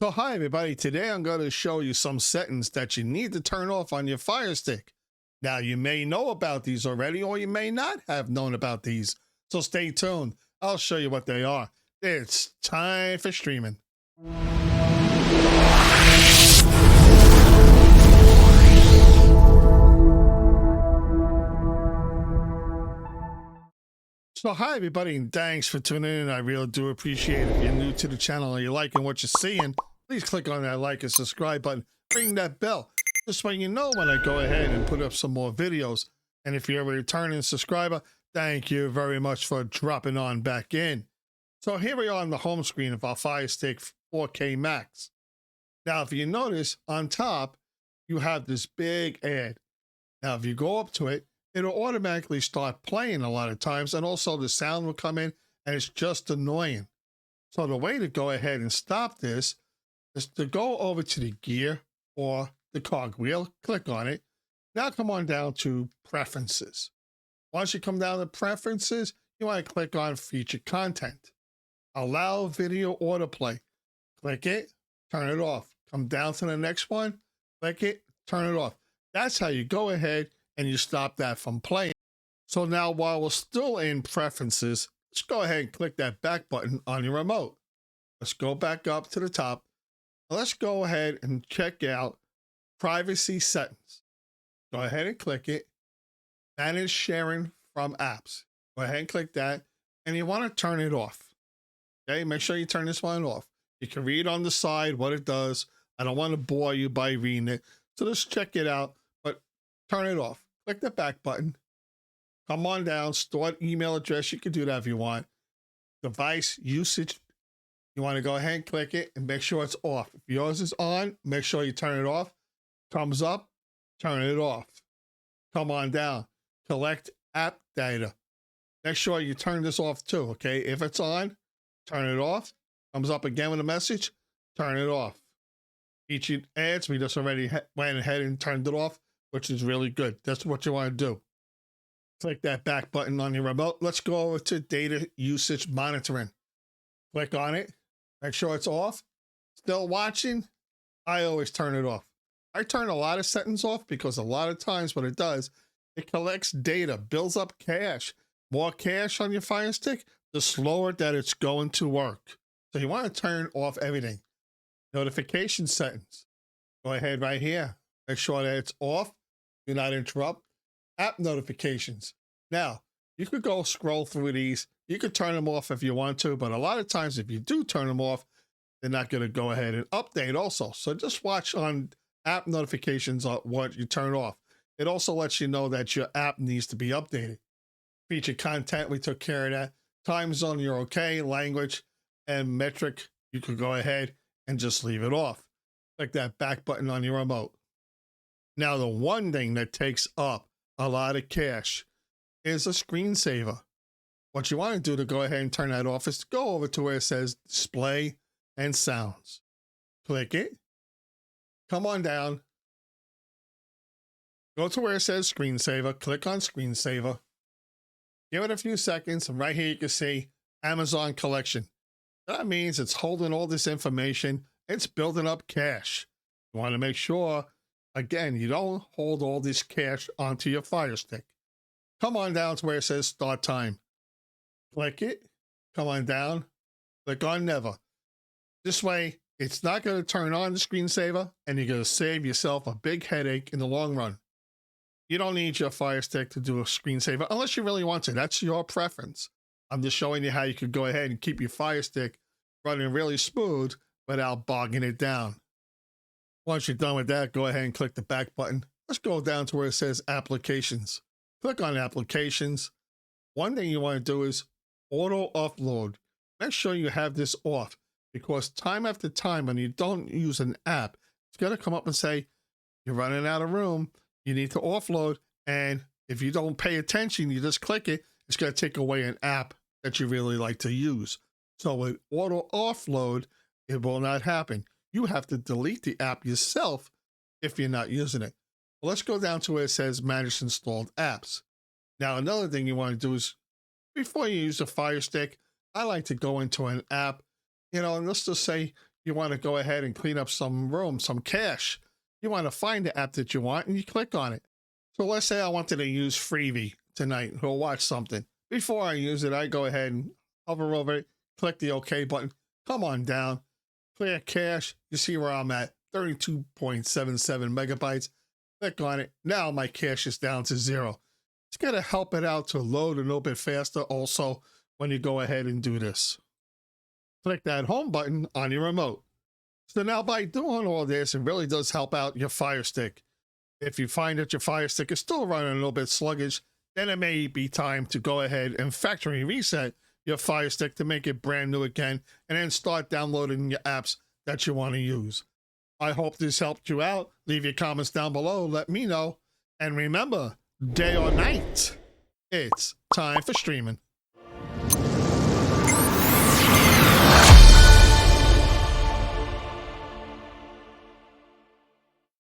So hi everybody, today I'm going to show you some settings that you need to turn off on your Fire Stick. Now you may know about these already or you may not have known about these, so stay tuned. I'll show you what they are. It's time for streaming. So hi everybody and thanks for tuning in. I really do appreciate it. If you're new to the channel and you're liking what you're seeing, please click on that like and subscribe button. Ring that bell. This way you know when I go ahead and put up some more videos. And if you're a returning subscriber, thank you very much for dropping on back in. So here we are on the home screen of our Fire Stick 4K Max. Now if you notice on top, you have this big ad. Now if you go up to it, it'll automatically start playing a lot of times, and also the sound will come in and it's just annoying. So the way to go ahead and stop this is to go over to the gear or the cogwheel, click on it. Now come on down to preferences. Once you come down to preferences, you want to click on featured content. Allow video autoplay. Click it, turn it off. Come down to the next one, click it, turn it off. That's how you go ahead and you stop that from playing. So now while we're still in preferences, let's go ahead and click that back button on your remote. Let's go back up to the top. Let's go ahead and check out privacy settings. Go ahead and click it. Manage sharing from apps. Go ahead and click that. And you want to turn it off. Okay, make sure you turn this one off. You can read on the side what it does. I don't want to bore you by reading it. So just check it out, but turn it off. Click the back button. Come on down, stored email address. You can do that if you want. Device usage. You want to go ahead and click it and make sure it's off. If yours is on, make sure you turn it off. Comes up, turn it off. Come on down. Collect app data. Make sure you turn this off too, okay? If it's on, turn it off. Comes up again with a message, turn it off. Featured ads, we just already went ahead and turned it off, which is really good. That's what you want to do. Click that back button on your remote. Let's go over to data usage monitoring. Click on it. Make sure it's off. Still watching? I always turn it off. I turn a lot of settings off because a lot of times what it does, it collects data, builds up cache. More cache on your Fire Stick, the slower that it's going to work. So you want to turn off everything. Notification settings. Go ahead right here. Make sure that it's off. Do not interrupt. App notifications. Now, you could go scroll through these. You could turn them off if you want to, but a lot of times if you do turn them off, they're not going to go ahead and update also. So just watch on app notifications on what you turn off. It also lets you know that your app needs to be updated. Featured content, we took care of that. Time zone, you're okay. Language and metric, you could go ahead and just leave it off. Click that back button on your remote. Now, the one thing that takes up a lot of cache is a screensaver. What you want to do to go ahead and turn that off is to go over to where it says display and sounds. Click it. Come on down. Go to where it says screensaver. Click on screensaver. Give it a few seconds. And right here you can see Amazon collection. That means it's holding all this information. It's building up cache. You want to make sure, again, you don't hold all this cache onto your Fire Stick. Come on down to where it says start time. Click it. Come on down. Click on never. This way, it's not going to turn on the screensaver, and you're going to save yourself a big headache in the long run. You don't need your Fire Stick to do a screensaver unless you really want to. That's your preference. I'm just showing you how you could go ahead and keep your Fire Stick running really smooth without bogging it down. Once you're done with that, go ahead and click the back button. Let's go down to where it says applications. Click on applications. One thing you want to do is auto upload. Make sure you have this off because time after time when you don't use an app, it's going to come up and say, you're running out of room. You need to offload. And if you don't pay attention, you just click it. It's going to take away an app that you really like to use. So with auto offload, it will not happen. You have to delete the app yourself if you're not using it. Well, let's go down to where it says manage installed apps. Now, another thing you want to do is before you use a Fire Stick, I like to go into an app, and let's just say You want to go ahead and clean up some room, some cache. You want to find the app that you want and you click on it. So let's say I wanted to use Freebie tonight or watch something. Before I use it, I go ahead and hover over it, click the OK button, come on down, clear cache. You see where I'm at, 32.77 megabytes. Click on it. Now my cache is down to 0. It's going to help it out to load a little bit faster also when you go ahead and do this. Click that home button on your remote. So now by doing all this, it really does help out your Firestick. If you find that your Firestick is still running a little bit sluggish, then it may be time to go ahead and factory reset your Firestick to make it brand new again, and then start downloading your apps that you want to use. I hope this helped you out. Leave your comments down below. Let me know. And remember, day or night, it's time for streaming.